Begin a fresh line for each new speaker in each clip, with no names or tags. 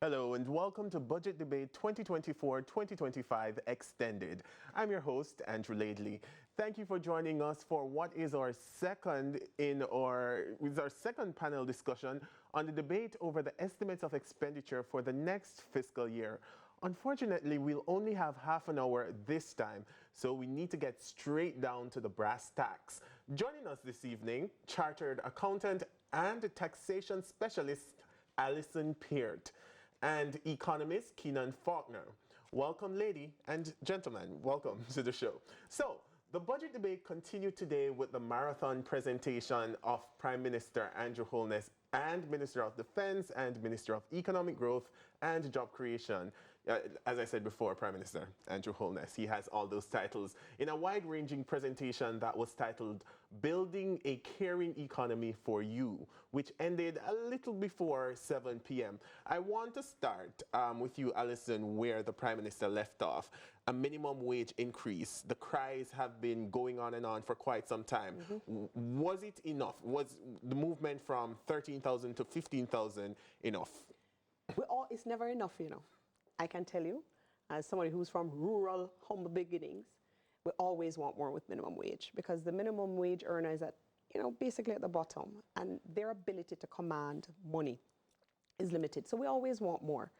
Hello and welcome to Budget Debate 2024-2025 Extended. I'm your host, Andrew Laidley. Thank you for joining us for what is our second panel discussion on the debate over the estimates of expenditure for the next fiscal year. Unfortunately, we'll only have half an hour this time, so we need to get straight down to the brass tacks. Joining us this evening, chartered accountant and taxation specialist Alison Peart, and economist Keenan Faulkner. Welcome, lady and gentlemen. Welcome to the show. So, the budget debate continued today with the marathon presentation of Prime Minister Andrew Holness and Minister of Defense and Minister of Economic Growth and Job Creation. As I said before, Prime Minister Andrew Holness, he has all those titles in a wide-ranging presentation that was titled Building a Caring Economy for You, which ended a little before 7 p.m. I want to start with you, Alison, where the Prime Minister left off. A minimum wage increase. The cries have been going on and on for quite some time. Was it enough? Was the movement from 13,000 to 15,000 enough?
It's never enough, you know. I can tell you, as somebody who's from rural, humble beginnings, we always want more with minimum wage because the minimum wage earner is at, basically at the bottom, and their ability to command money is limited. So we always want more.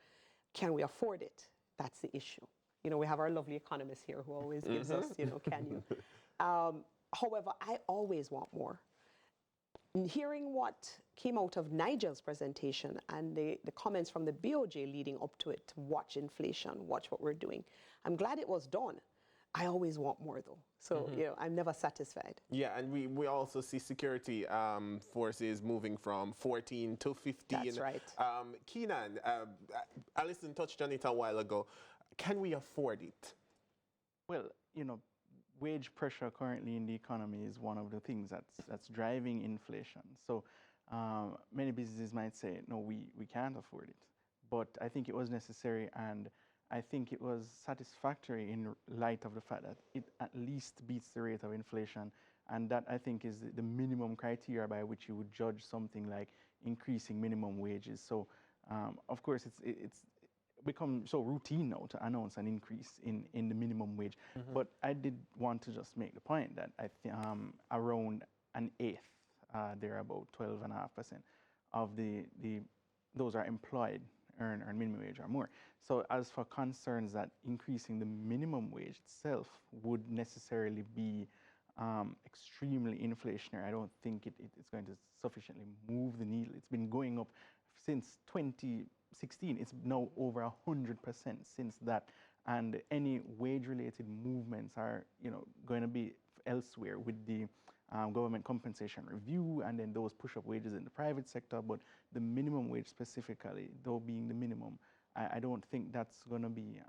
Can we afford it? That's the issue. We have our lovely economist here who always gives us, can you? However, I always want more. Hearing what came out of Nigel's presentation and the comments from the BOJ leading up to it, to watch inflation, watch what we're doing, I'm glad it was done. I always want more, though. So, I'm never satisfied.
Yeah, and we also see security forces moving from 14 to 15.
That's right.
Keenan, Alison touched on it a while ago. Can we afford it?
Well, wage pressure currently in the economy is one of the things that's driving inflation. So many businesses might say, no, we can't afford it. But I think it was necessary, and I think it was satisfactory in light of the fact that it at least beats the rate of inflation. And that, I think, is the minimum criteria by which you would judge something like increasing minimum wages. So, of course, it's become so routine now to announce an increase in the minimum wage. But I did want to just make the point that I think around an eighth, there about 12.5% of those are employed earn minimum wage or more. So as for concerns that increasing the minimum wage itself would necessarily be extremely inflationary, I don't think it's going to sufficiently move the needle. It's been going up since 2016. It's now over 100% since that, and any wage-related movements are, going to be elsewhere with the government compensation review, and then those push-up wages in the private sector. But the minimum wage specifically, though being the minimum, I don't think that's going to be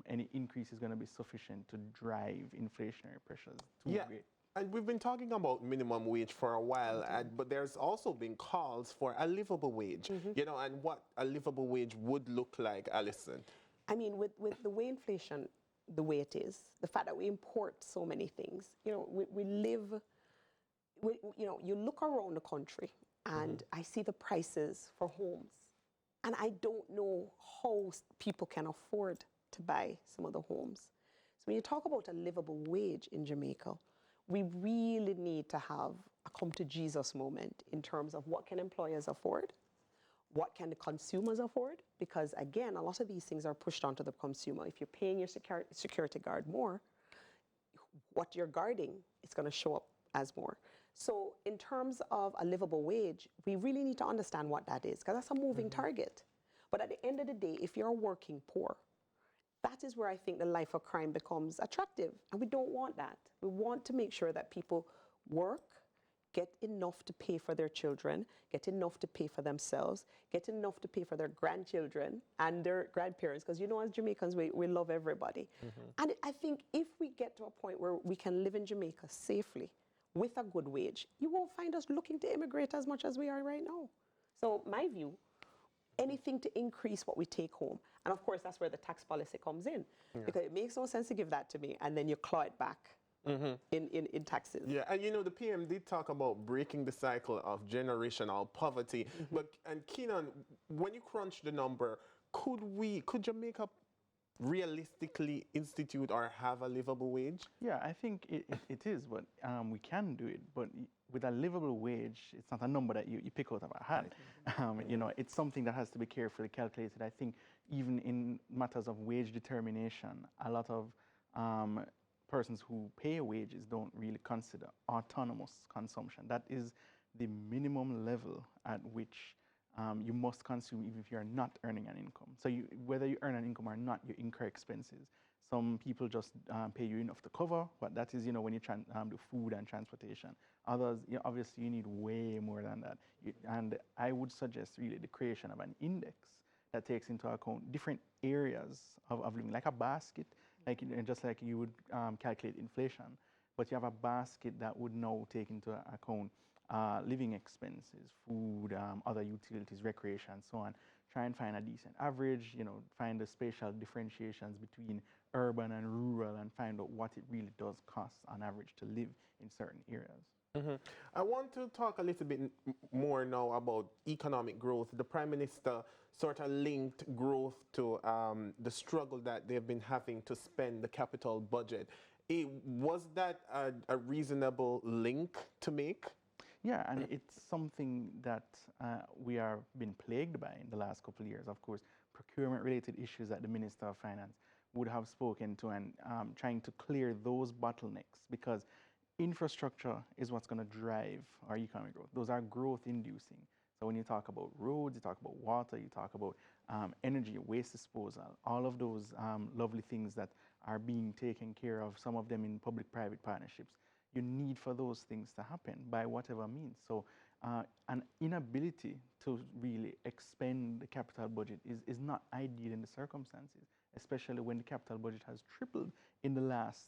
any increase is going to be sufficient to drive inflationary pressures too great.
And we've been talking about minimum wage for a while, but there's also been calls for a livable wage, and what a livable wage would look like, Alison.
I mean, with the way inflation, the way it is, the fact that we import so many things, we live, you look around the country and I see the prices for homes, and I don't know how people can afford to buy some of the homes. So when you talk about a livable wage in Jamaica, we really need to have a come to Jesus moment in terms of what can employers afford, what can the consumers afford, because again, a lot of these things are pushed onto the consumer. If you're paying your security guard more, what you're guarding is going to show up as more. So in terms of a livable wage, we really need to understand what that is, because that's a moving target. But at the end of the day, if you're working poor, that is where I think the life of crime becomes attractive. And we don't want that. We want to make sure that people work, get enough to pay for their children, get enough to pay for themselves, get enough to pay for their grandchildren and their grandparents. Because as Jamaicans, we love everybody. And I think if we get to a point where we can live in Jamaica safely with a good wage, you won't find us looking to immigrate as much as we are right now. So my view, anything to increase what we take home. And of course, that's where the tax policy comes in, because it makes no sense to give that to me and then you claw it back in taxes.
Yeah, and the PM did talk about breaking the cycle of generational poverty. And Keenan, when you crunch the number, could Jamaica realistically institute or have a livable wage?
Yeah, I think it is, but we can do it. But with a livable wage, it's not a number that you pick out of a hat. You know, it's something that has to be carefully calculated. I think even in matters of wage determination, a lot of persons who pay wages don't really consider autonomous consumption. That is the minimum level at which you must consume even if you're not earning an income. So whether you earn an income or not, you incur expenses. Some people just pay you enough to cover, but that is, you know, when you do food and transportation. Others, you know, obviously, you need way more than that. And I would suggest really the creation of an index that takes into account different areas of living, like a basket, like just like you would calculate inflation, but you have a basket that would now take into account living expenses, food, other utilities, recreation, and so on. Try and find a decent average, you know, find the spatial differentiations between urban and rural and find out what it really does cost on average to live in certain areas.
I want to talk a little bit more now about economic growth. The Prime Minister sort of linked growth to the struggle that they've been having to spend the capital budget. Was that a reasonable link to make?
Yeah, and it's something that we are been plagued by in the last couple of years. Of course, procurement-related issues that the Minister of Finance would have spoken to, and trying to clear those bottlenecks, because infrastructure is what's going to drive our economic growth. Those are growth-inducing. So when you talk about roads, you talk about water, you talk about energy, waste disposal, all of those lovely things that are being taken care of, some of them in public-private partnerships. You need for those things to happen by whatever means. So an inability to really expend the capital budget is not ideal in the circumstances, especially when the capital budget has tripled in the last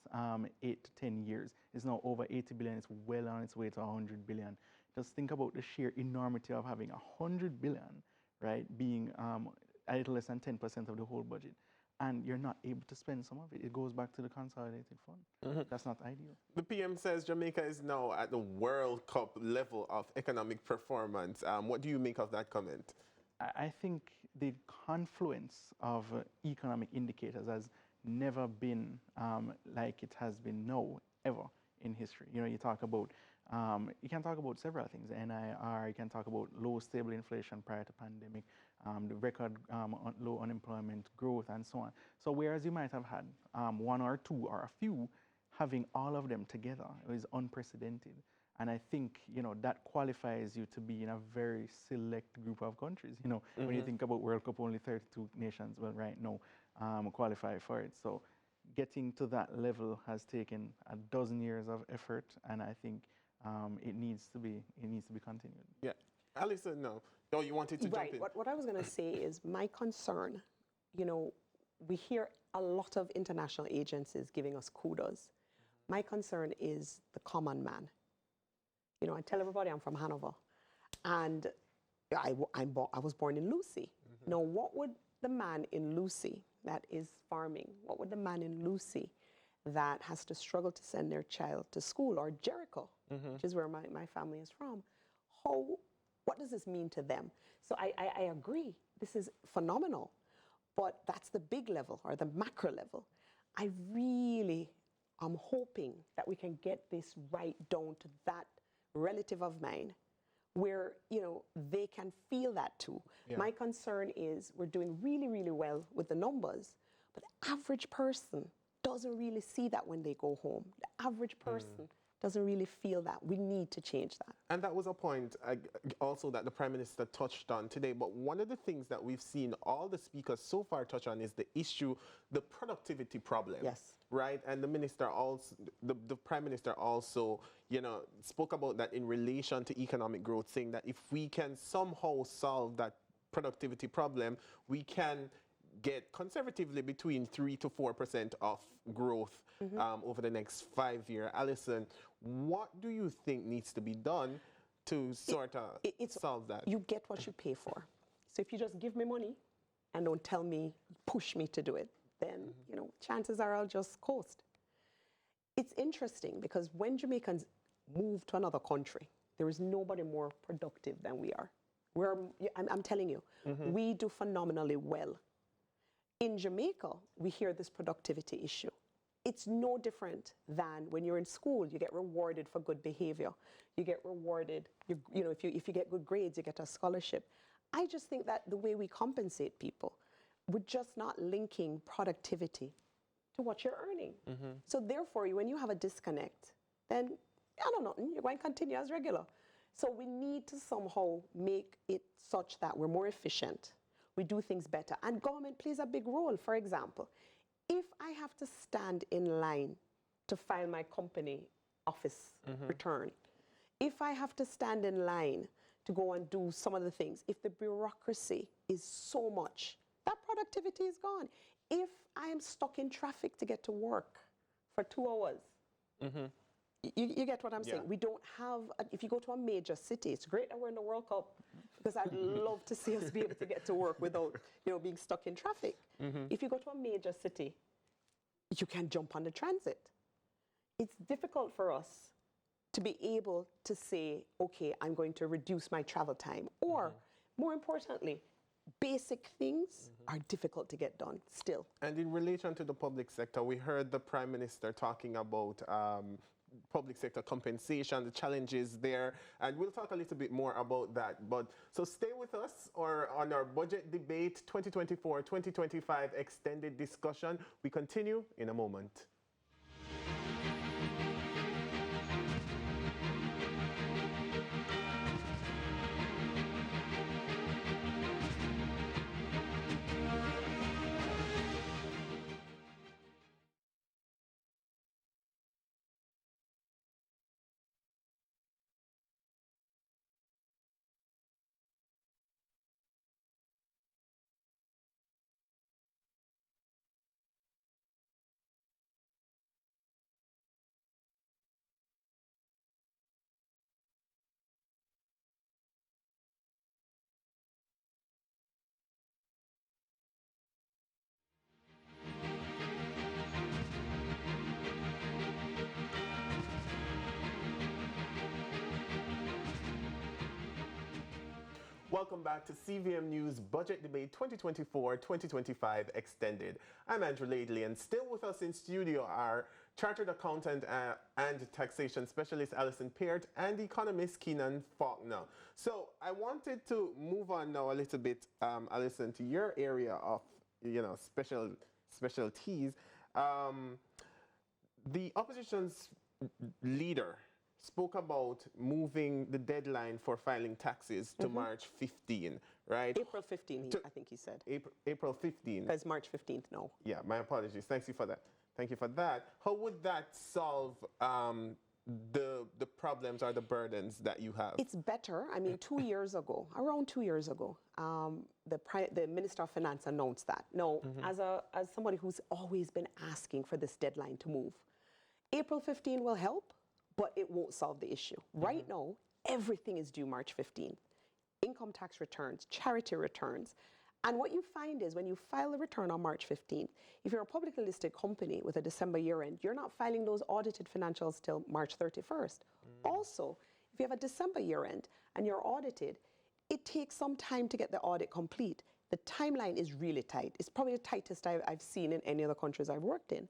8 to 10 years. It's now over 80 billion. It's well on its way to 100 billion. Just think about the sheer enormity of having 100 billion, right, being a little less than 10% of the whole budget. And you're not able to spend some of it. It goes back to the consolidated fund. That's not ideal.
The PM says Jamaica is now at the World Cup level of economic performance. What do you make of that comment?
I think the confluence of economic indicators has never been like it has been now, ever in history. You know, you can talk about several things. NIR, you can talk about low stable inflation prior to pandemic, the record low unemployment, growth, and so on. So whereas you might have had one or two or a few, having all of them together is unprecedented. And I think, you know, that qualifies you to be in a very select group of countries. You know, when you think about World Cup, only 32 nations, well, right now, qualify for it. So getting to that level has taken a dozen years of effort, and I think it needs to be continued.
Yeah. Alison, no. Oh, you wanted to jump in?
What I was going to say is my concern, you know, we hear a lot of international agencies giving us kudos. My concern is the common man. You know, I tell everybody I'm from Hanover, and I was born in Lucy. Now, what would the man in Lucy that is farming, what would the man in Lucy that has to struggle to send their child to school, or Jericho, which is where my family is from, what does this mean to them? So I agree, this is phenomenal, but that's the big level or the macro level. I really am hoping that we can get this right down to that relative of mine where, you know, they can feel that too. Yeah. My concern is we're doing really, really well with the numbers, but the average person doesn't really see that when they go home. The average person doesn't really feel that. We need to change that.
And that was a point also that the Prime Minister touched on today. But one of the things that we've seen all the speakers so far touch on is the issue, the productivity problem.
Yes.
Right? And the minister also, the Prime Minister also, you know, spoke about that in relation to economic growth, saying that if we can somehow solve that productivity problem, we can get conservatively between 3 to 4% of growth over the next 5 years. Alison, what do you think needs to be done to sort of solve that?
You get what you pay for. So if you just give me money and don't tell me, push me to do it, then you know, chances are I'll just coast. It's interesting because when Jamaicans move to another country, there is nobody more productive than we are. I'm telling you, we do phenomenally well In Jamaica, we hear this productivity issue. It's no different than when you're in school, you get rewarded for good behavior. You get rewarded, you know, if you get good grades, you get a scholarship. I just think that the way we compensate people, we're just not linking productivity to what you're earning. So therefore, when you have a disconnect, then I don't know, you're going to continue as regular. So we need to somehow make it such that we're more efficient, we do things better, and government plays a big role. For example, if I have to stand in line to file my company office return, if I have to stand in line to go and do some of the things, if the bureaucracy is so much, that productivity is gone. If I am stuck in traffic to get to work for 2 hours, you get what I'm saying? We don't have, if you go to a major city, it's great that we're in the World Cup, because I'd love to see us be able to get to work without, you know, being stuck in traffic. If you go to a major city, you can jump on the transit. It's difficult for us to be able to say, okay, I'm going to reduce my travel time. Or, more importantly, basic things are difficult to get done still.
And in relation to the public sector, we heard the Prime Minister talking about public sector compensation, the challenges there, and we'll talk a little bit more about that. But so stay with us or on our budget debate 2024-2025 extended discussion. We continue in a moment. Welcome back to CVM News Budget Debate 2024-2025 Extended. I'm Andrew Laidley, and still with us in studio are Chartered Accountant and Taxation Specialist Alison Peart and Economist Keenan Faulkner. So I wanted to move on now a little bit, Alison, to your area of, you know, specialties. The opposition's leader spoke about moving the deadline for filing taxes to March 15, right?
April 15, I think he said.
April 15.
Because March 15th, no.
Yeah, my apologies. Thank you for that. Thank you for that. How would that solve the problems or the burdens that you have?
It's better. I mean, 2 years ago, around 2 years ago, the Minister of Finance announced that. No, as somebody who's always been asking for this deadline to move, April 15 will help, but it won't solve the issue. Right now, everything is due March 15th. Income tax returns, charity returns. And what you find is when you file a return on March 15th, if you're a publicly listed company with a December year end, you're not filing those audited financials till March 31st. Also, if you have a December year end and you're audited, it takes some time to get the audit complete. The timeline is really tight. It's probably the tightest I've seen in any of the countries I've worked in.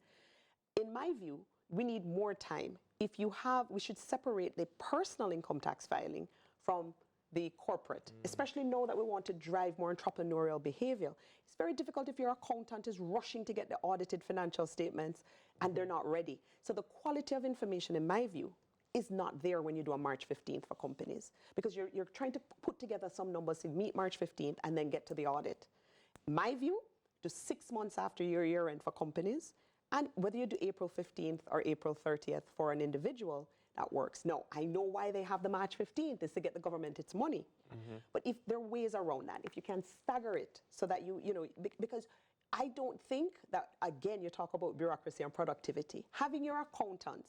In my view, we need more time. We should separate the personal income tax filing from the corporate, especially now that we want to drive more entrepreneurial behavior. It's very difficult if your accountant is rushing to get the audited financial statements and they're not ready. So the quality of information, in my view, is not there when you do a March 15th for companies, because you're trying to put together some numbers to meet March 15th and then get to the audit. My view, do 6 months after your year end for companies, and whether you do April 15th or April 30th for an individual, that works. No, I know why they have the March 15th is to get the government its money. But if there are ways around that, if you can stagger it so that you know, because I don't think that, again, you talk about bureaucracy and productivity. Having your accountants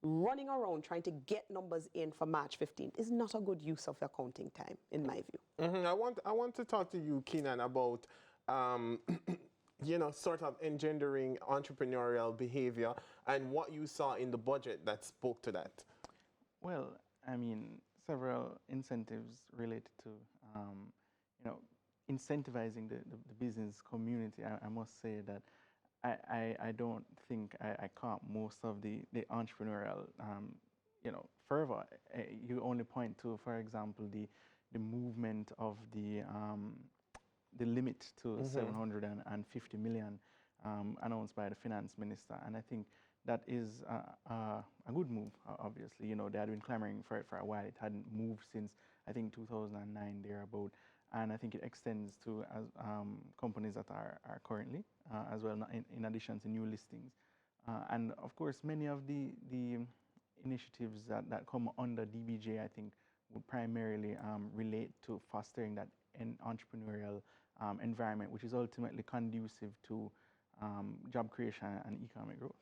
running around trying to get numbers in for March 15th is not a good use of the accounting time, in my view.
I want to talk to you, Keenan, about you know, sort of engendering entrepreneurial behavior and what you saw in the budget that spoke to that.
Well, I mean, several incentives related to, you know, incentivizing the business community, I must say that I don't think I caught most of the entrepreneurial fervor. You only point to, for example, the movement of the limit to 750 million announced by the finance minister, and I think that is a good move. Obviously, they had been clamoring for it for a while. It hadn't moved since I think 2009 thereabout, and I think it extends to companies that are currently as well, in addition to new listings, and of course many of the initiatives that come under DBJ, I think, would primarily relate to fostering that entrepreneurial environment, which is ultimately conducive to job creation and economic growth.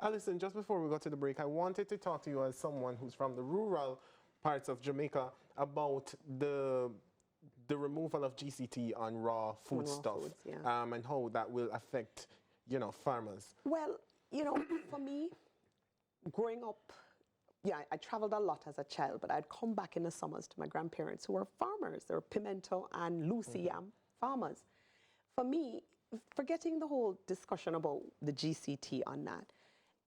Alison, just before we go to the break, I wanted to talk to you as someone who's from the rural parts of Jamaica about the removal of GCT on raw foodstuff, and how that will affect, farmers.
Well, for me, growing up, I traveled a lot as a child, but I'd come back in the summers to my grandparents who were farmers. They were pimento and Lucy yam farmers. For me, forgetting the whole discussion about the GCT on that,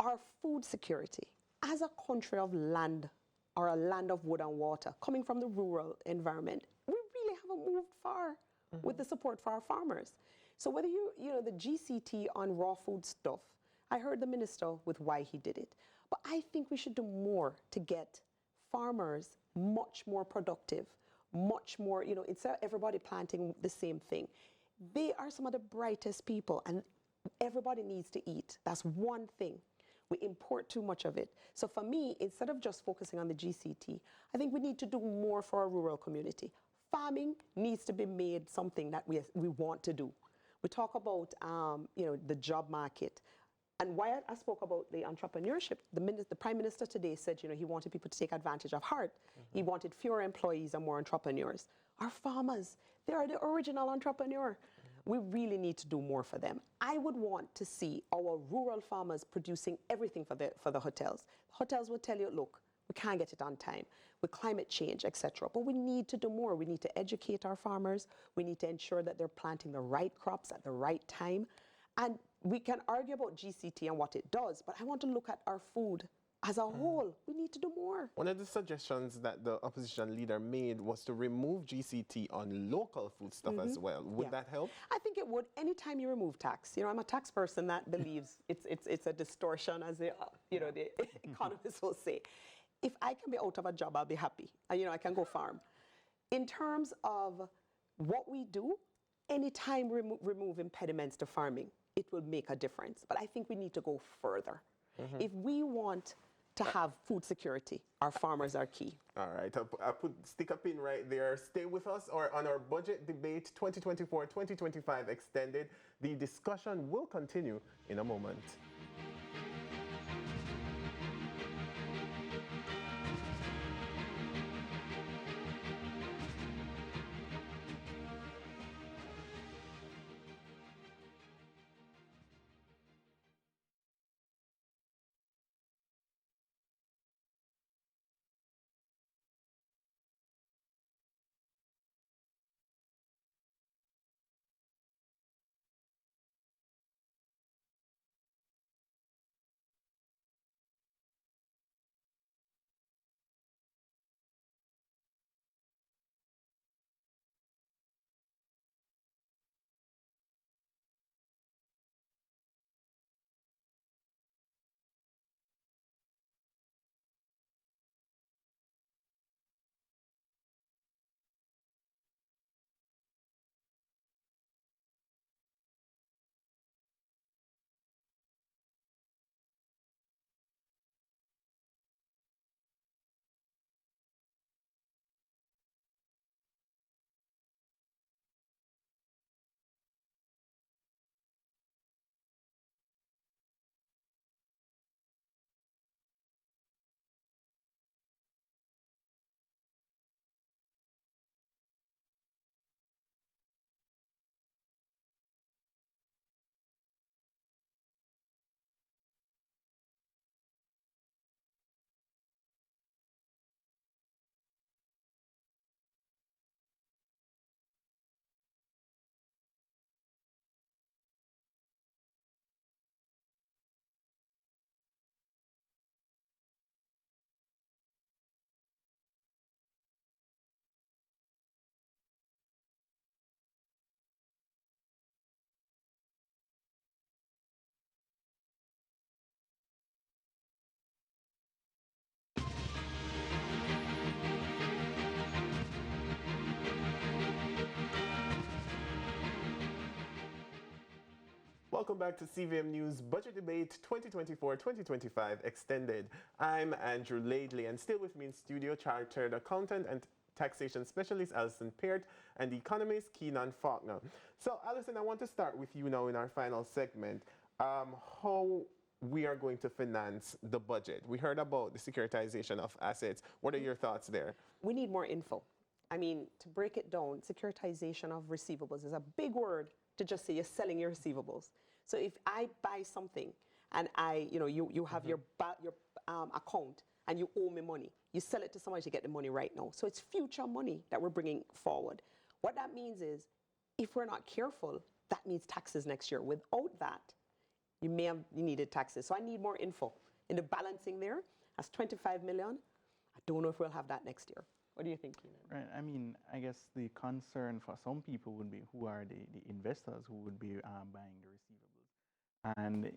our food security as a country of land, or a land of wood and water, coming from the rural environment, we really haven't moved far with the support for our farmers. So whether the GCT on raw food stuff, I heard the minister with why he did it, but I think we should do more to get farmers much more productive, much more, instead of everybody planting the same thing. They are some of the brightest people, and everybody needs to eat. That's one thing. We import too much of it. So for me, instead of just focusing on the GCT, I think we need to do more for our rural community. Farming needs to be made something that we want to do. We talk about, the job market. And why I spoke about the entrepreneurship, the Prime Minister today said, he wanted people to take advantage of heart. He wanted fewer employees and more entrepreneurs. Our farmers, they are the original entrepreneur. We really need to do more for them. I would want to see our rural farmers producing everything for the hotels. Hotels will tell you, look, we can't get it on time with climate change, etc. But we need to do more. We need to educate our farmers. We need to ensure that they're planting the right crops at the right time. And we can argue about GCT and what it does, but I want to look at our food as a whole. We need to do more.
One of the suggestions that the opposition leader made was to remove GCT on local food stuff as well. Would that help?
I think it would. Anytime you remove tax, I'm a tax person that believes it's a distortion, as the economists will say. If I can be out of a job, I'll be happy. I can go farm. In terms of what we do, anytime we remove impediments to farming, it will make a difference. But I think we need to go further. If we want to have food security, our farmers are key.
All right, I'll stick a pin right there. Stay with us on our budget debate 2024-2025 extended. The discussion will continue in a moment. Welcome back to CVM News Budget Debate 2024-2025 Extended. I'm Andrew Laidley, and still with me in studio, Chartered Accountant and Taxation Specialist Alison Peart and the economist Keenan Faulkner. So, Alison, I want to start with you now in our final segment. How we are going to finance the budget. We heard about the securitization of assets. What are your thoughts there?
We need more info. I mean, to break it down, securitization of receivables is a big word to just say you're selling your receivables. So if I buy something and you have your account and you owe me money, you sell it to somebody to get the money right now. So it's future money that we're bringing forward. What that means is, if we're not careful, that means taxes next year. Without that, you needed taxes. So I need more info. In the balancing there, that's 25 million. I don't know if we'll have that next year. What do you think, Keenan?
Right. I mean, I guess the concern for some people would be who are the investors who would be buying the receivables. And,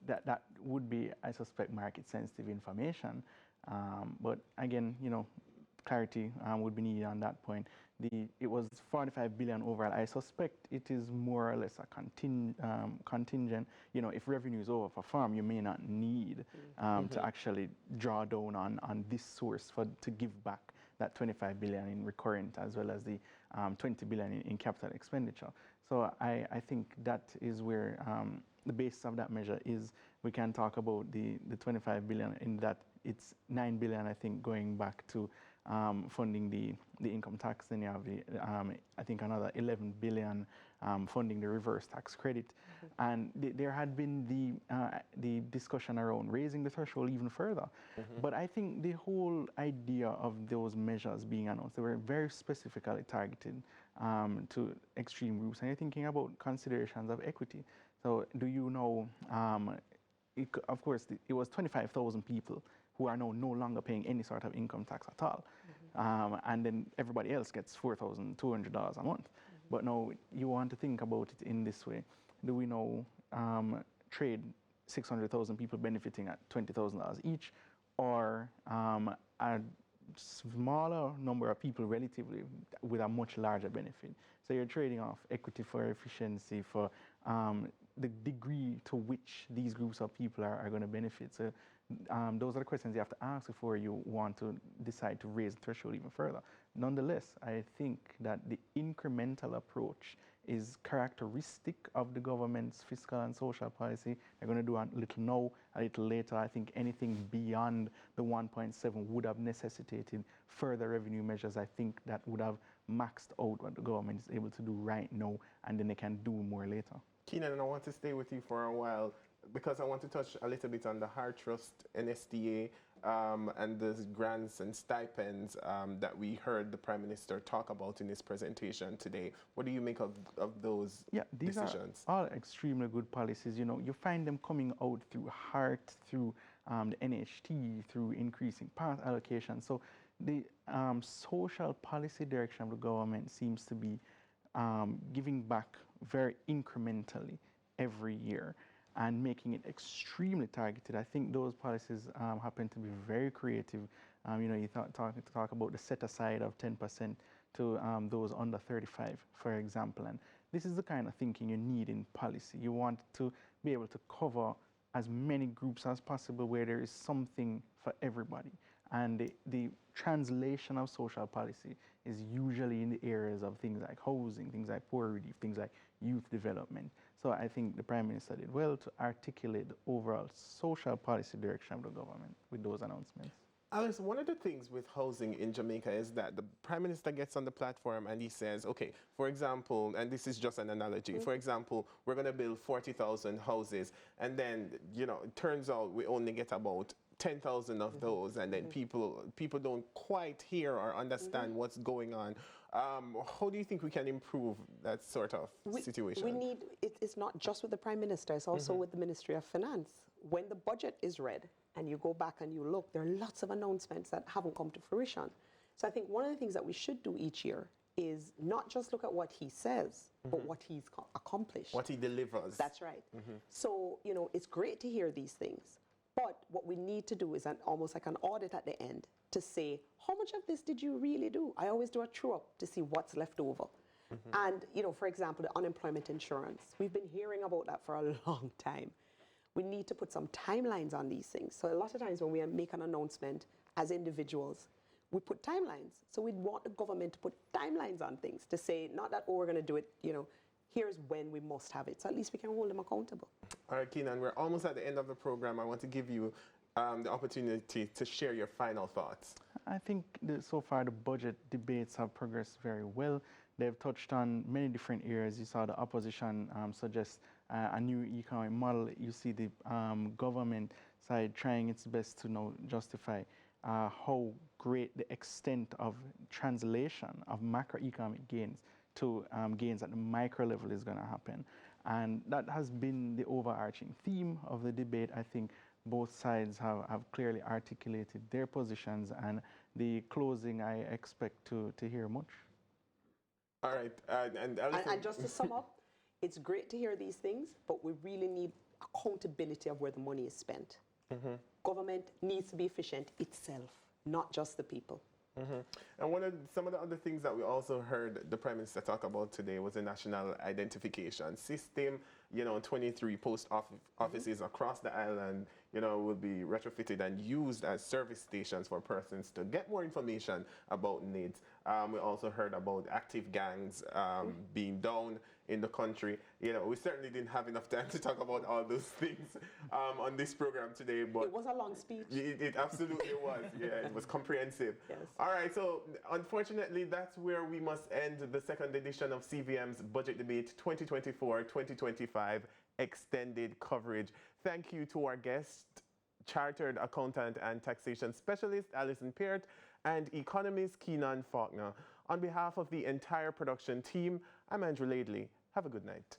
that would be, I suspect, market-sensitive information. But again, clarity would be needed on that point. It was 45 billion overall. I suspect it is more or less a contingent. If revenue is overperform, you may not need to actually draw down on this source to give back that 25 billion in recurrent as well as the 20 billion in capital expenditure. So I think that is where the basis of that measure is. We can talk about the 25 billion in that it's 9 billion, I think, going back to funding the income tax. Then you have I think another 11 billion funding the reverse tax credit. And there had been the discussion around raising the threshold even further. But I think the whole idea of those measures being announced, they were very specifically targeted to extreme groups. And you're thinking about considerations of equity. So do you know, of course, it was 25,000 people who are now no longer paying any sort of income tax at all. And then everybody else gets $4,200 a month. But now you want to think about it in this way. Do we know trade 600,000 people benefiting at $20,000 each, or a smaller number of people relatively with a much larger benefit? So you're trading off equity for efficiency, for the degree to which these groups of people are going to benefit. So those are the questions you have to ask before you want to decide to raise the threshold even further. Nonetheless, I think that the incremental approach is characteristic of the government's fiscal and social policy. They're going to do a little now, a little later. I think anything beyond the 1.7 would have necessitated further revenue measures. I think that would have maxed out what the government is able to do right now, and then they can do more later.
Keenan, I want to stay with you for a while because I want to touch a little bit on the Heart Trust, NSDA, and the grants and stipends that we heard the Prime Minister talk about in his presentation today. What do you make of those decisions?
Are all extremely good policies. You find them coming out through Heart, through the NHT, through increasing path allocation. So the social policy direction of the government seems to be giving back very incrementally every year and making it extremely targeted. I think those policies happen to be very creative. You talk about the set aside of 10% to those under 35, for example. And this is the kind of thinking you need in policy. You want to be able to cover as many groups as possible where there is something for everybody. And the translation of social policy is usually in the areas of things like housing, things like poor relief, things like youth development. So I think the Prime Minister did well to articulate the overall social policy direction of the government with those announcements.
Alice, one of the things with housing in Jamaica is that the Prime Minister gets on the platform and he says, okay, for example, and this is just an analogy, for example, we're going to build 40,000 houses, and then, it turns out we only get about 10,000 of those, and then people don't quite hear or understand what's going on. How do you think we can improve that sort of situation?
It's not just with the Prime Minister, it's also with the Ministry of Finance. When the budget is read and you go back and you look, there are lots of announcements that haven't come to fruition. So I think one of the things that we should do each year is not just look at what he says, but what he's accomplished.
What he delivers.
That's right. So, it's great to hear these things. But what we need to do is almost like an audit at the end to say, how much of this did you really do? I always do a true up to see what's left over. And, for example, the unemployment insurance, we've been hearing about that for a long time. We need to put some timelines on these things. So a lot of times when we make an announcement as individuals, we put timelines. So we'd want the government to put timelines on things to say, not that, oh, we're going to do it, here's when we must have it. So at least we can hold them accountable.
All right, Keenan, we're almost at the end of the program. I want to give you the opportunity to share your final thoughts.
I think so far the budget debates have progressed very well. They've touched on many different areas. You saw the opposition suggest a new economic model. You see the government side trying its best to justify how great the extent of translation of macroeconomic gains to gains at the micro level is going to happen. And that has been the overarching theme of the debate. I think both sides have clearly articulated their positions, and the closing I expect to hear much.
All right, and
just to sum up, it's great to hear these things, but we really need accountability of where the money is spent. Government needs to be efficient itself, not just the people.
And some of the other things that we also heard the Prime Minister talk about today was the national identification system. 23 post offices across the island, will be retrofitted and used as service stations for persons to get more information about needs. We also heard about active gangs being down in the country. We certainly didn't have enough time to talk about all those things on this program today. But
it was a long speech.
It absolutely was. Yeah, it was comprehensive.
Yes.
All right, so unfortunately, that's where we must end the second edition of CVM's Budget Debate 2024-2025 extended coverage. Thank you to our guest, Chartered Accountant and Taxation Specialist Alison Peart, and economist Keenan Faulkner. On behalf of the entire production team, I'm Andrew Laidley. Have a good night.